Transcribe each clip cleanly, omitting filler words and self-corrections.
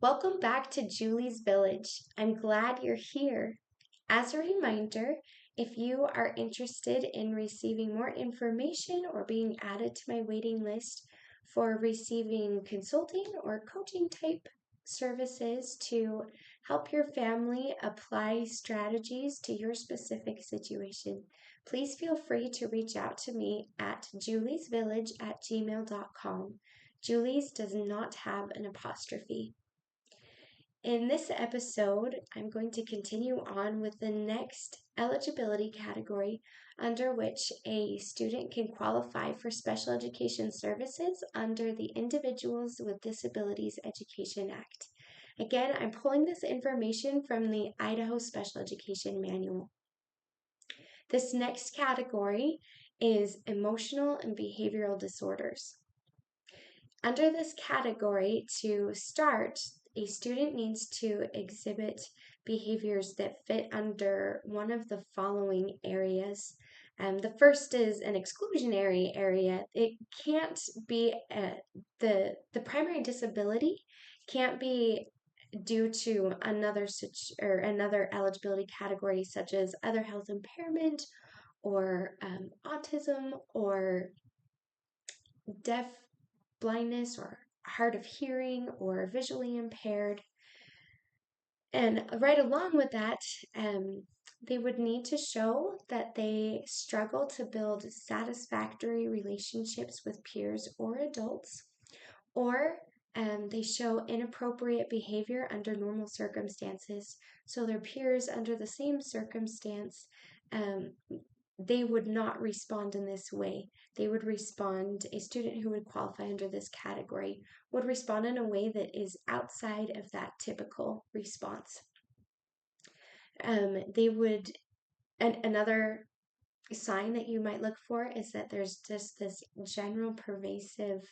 Welcome back to Julie's Village. I'm glad you're here. As a reminder, if you are interested in receiving more information or being added to my waiting list for receiving consulting or coaching type services to help your family apply strategies to your specific situation, please feel free to reach out to me at juliesvillage@gmail.com. Julie's does not have an apostrophe. In this episode, I'm going to continue on with the next eligibility category under which a student can qualify for special education services under the Individuals with Disabilities Education Act. Again, I'm pulling this information from the Idaho Special Education Manual. This next category is emotional and behavioral disorders. Under this category, to start, a student needs to exhibit behaviors that fit under one of the following areas. The first is an exclusionary area. It can't be the primary disability can't be due to another eligibility category such as other health impairment or autism or deaf blindness or hard of hearing or visually impaired. And right along with that, they would need to show that they struggle to build satisfactory relationships with peers or adults, or they show inappropriate behavior under normal circumstances. So their peers under the same circumstance um, they would not respond in this way. They would respond, a student who would qualify under this category would respond in a way that is outside of that typical response. They would, and another sign that you might look for is that there's just this general pervasive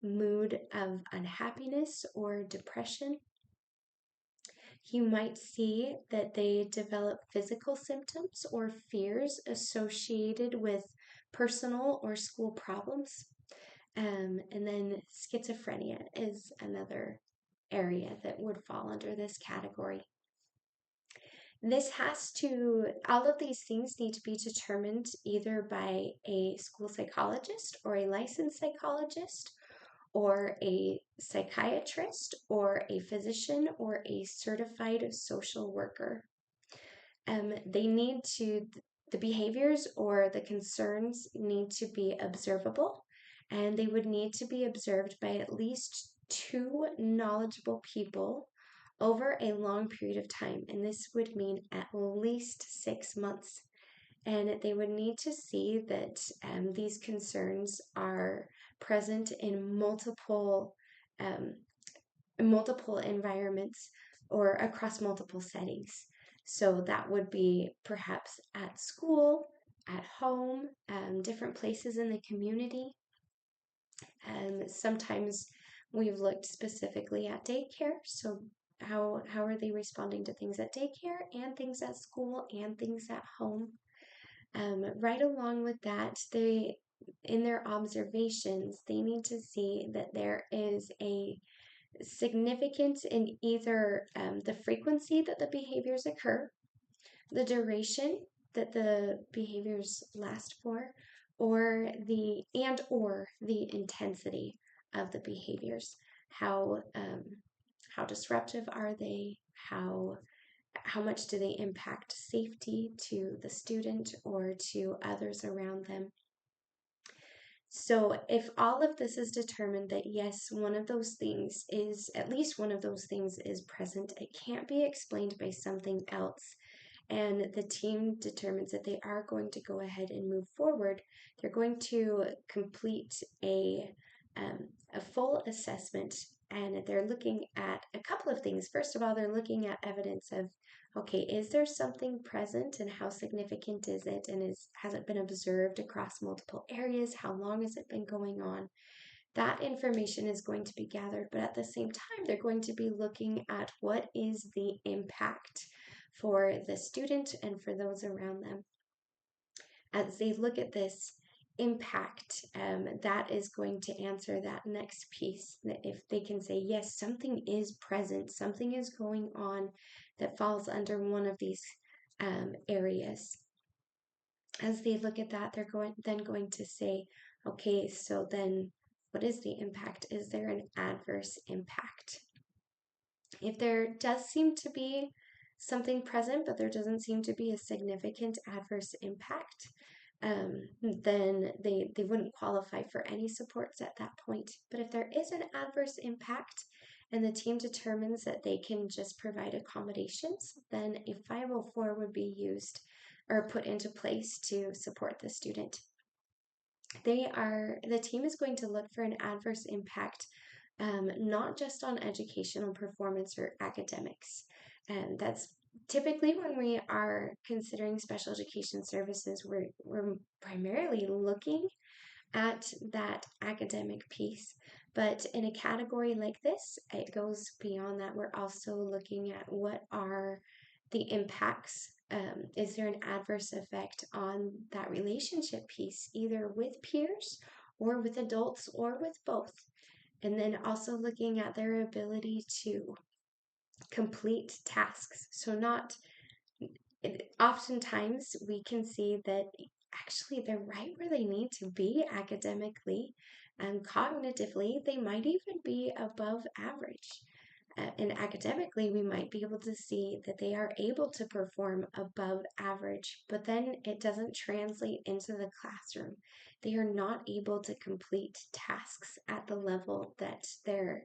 mood of unhappiness or depression. You might see that they develop physical symptoms or fears associated with personal or school problems. And then schizophrenia is another area that would fall under this category. All of these things need to be determined either by a school psychologist or a licensed psychologist or a psychiatrist or a physician or a certified social worker. The behaviors or the concerns need to be observable, and they would need to be observed by at least two knowledgeable people over a long period of time. And this would mean at least 6 months. And they would need to see that these concerns are present in multiple environments or across multiple settings. So that would be perhaps at school, at home, different places in the community. Sometimes we've looked specifically at daycare. So how are they responding to things at daycare and things at school and things at home? Right along with that, in their observations, they need to see that there is a significance in either the frequency that the behaviors occur, the duration that the behaviors last for, or the intensity of the behaviors. How disruptive are they? How much do they impact safety to the student or to others around them? So if all of this is determined that yes, at least one of those things is present, it can't be explained by something else, and the team determines that they are going to go ahead and move forward, they're going to complete a full assessment, and they're looking at a couple of things. First of all, they're looking at evidence of, okay, is there something present and how significant is it, and has it been observed across multiple areas? How long has it been going on? That information is going to be gathered, but at the same time, they're going to be looking at what is the impact for the student and for those around them. As they look at this, impact, that is going to answer that next piece. That if they can say, yes, something is present, something is going on that falls under one of these areas. As they look at that, they're going to say, okay, so then what is the impact? Is there an adverse impact? If there does seem to be something present, but there doesn't seem to be a significant adverse impact, then they wouldn't qualify for any supports at that point. But if there is an adverse impact and the team determines that they can just provide accommodations, then a 504 would be used or put into place to support the student. The team is going to look for an adverse impact, not just on educational performance or academics. And that's typically when we are considering special education services, we're primarily looking at that academic piece. But in a category like this, it goes beyond that. We're also looking at what are the impacts. Is there an adverse effect on that relationship piece, either with peers or with adults or with both? And then also looking at their ability to complete tasks. So not oftentimes we can see that actually they're right where they need to be academically and cognitively. They might even be above average. And academically, we might be able to see that they are able to perform above average, but then it doesn't translate into the classroom. They are not able to complete tasks at the level that their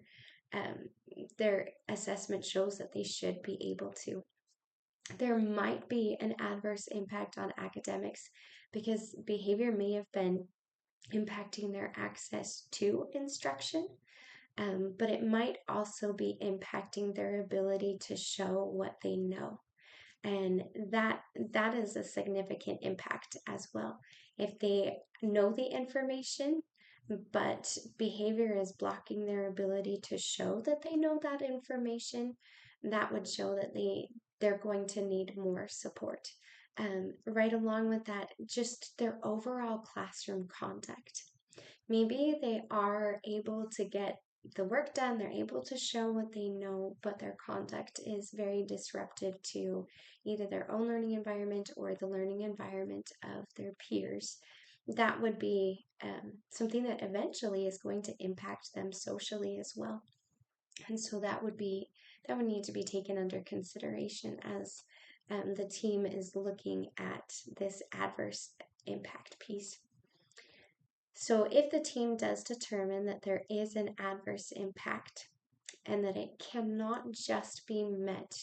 assessment shows that they should be able to. There might be an adverse impact on academics because behavior may have been impacting their access to instruction, but it might also be impacting their ability to show what they know. And that is a significant impact as well. If they know the information, but behavior is blocking their ability to show that they know that information, that would show that they're going to need more support. Right along with that, just their overall classroom conduct. Maybe they are able to get the work done, they're able to show what they know, but their conduct is very disruptive to either their own learning environment or the learning environment of their peers. That would be something that eventually is going to impact them socially as well. And so that would need to be taken under consideration as the team is looking at this adverse impact piece. So if the team does determine that there is an adverse impact and that it cannot just be met,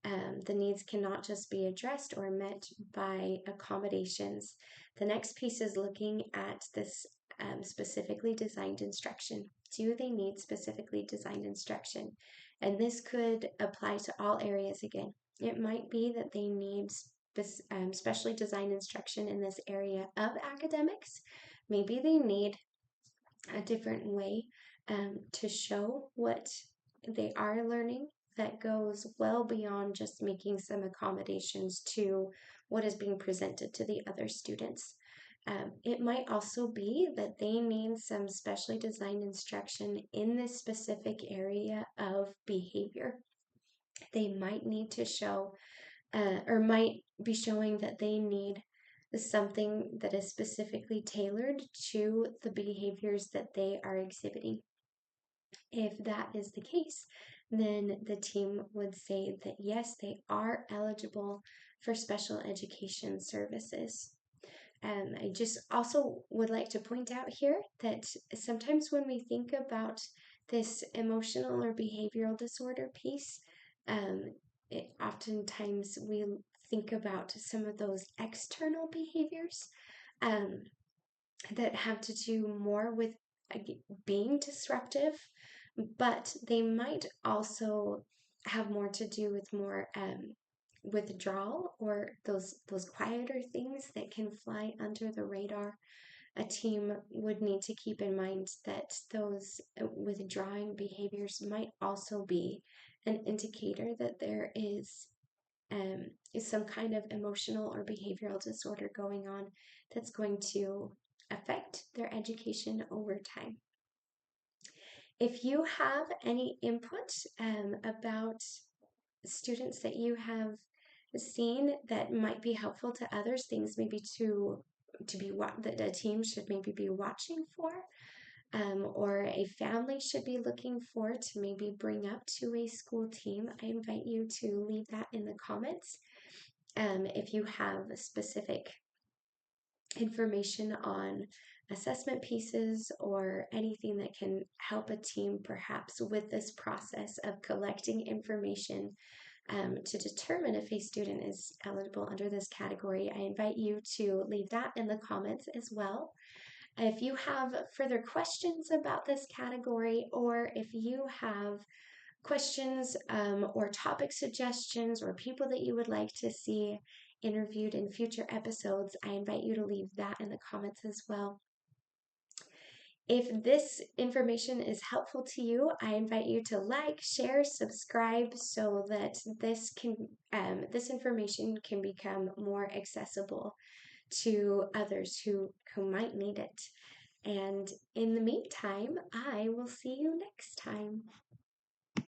the needs cannot just be addressed or met by accommodations, the next piece is looking at this specifically designed instruction. Do they need specifically designed instruction? And this could apply to all areas again. It might be that they need specially designed instruction in this area of academics. Maybe they need a different way to show what they are learning that goes well beyond just making some accommodations to what is being presented to the other students. It might also be that they need some specially designed instruction in this specific area of behavior. They might need to show or might be showing that they need something that is specifically tailored to the behaviors that they are exhibiting. If that is the case, then the team would say that yes, they are eligible for special education services. I just also would like to point out here that sometimes when we think about this emotional or behavioral disorder piece, oftentimes we think about some of those external behaviors that have to do more with being disruptive, but they might also have more to do with more withdrawal or those quieter things that can fly under the radar. A team would need to keep in mind that those withdrawing behaviors might also be an indicator that there is some kind of emotional or behavioral disorder going on that's going to affect their education over time. If you have any input about students that you have seen that might be helpful to others, things maybe to be that a team should maybe be watching for, or a family should be looking for to maybe bring up to a school team, I invite you to leave that in the comments. If you have specific information on assessment pieces or anything that can help a team perhaps with this process of collecting information to determine if a student is eligible under this category, I invite you to leave that in the comments as well. If you have further questions about this category, or if you have questions or topic suggestions or people that you would like to see interviewed in future episodes, I invite you to leave that in the comments as well. If this information is helpful to you, I invite you to like, share, subscribe so that this information can become more accessible to others who might need it. And in the meantime, I will see you next time.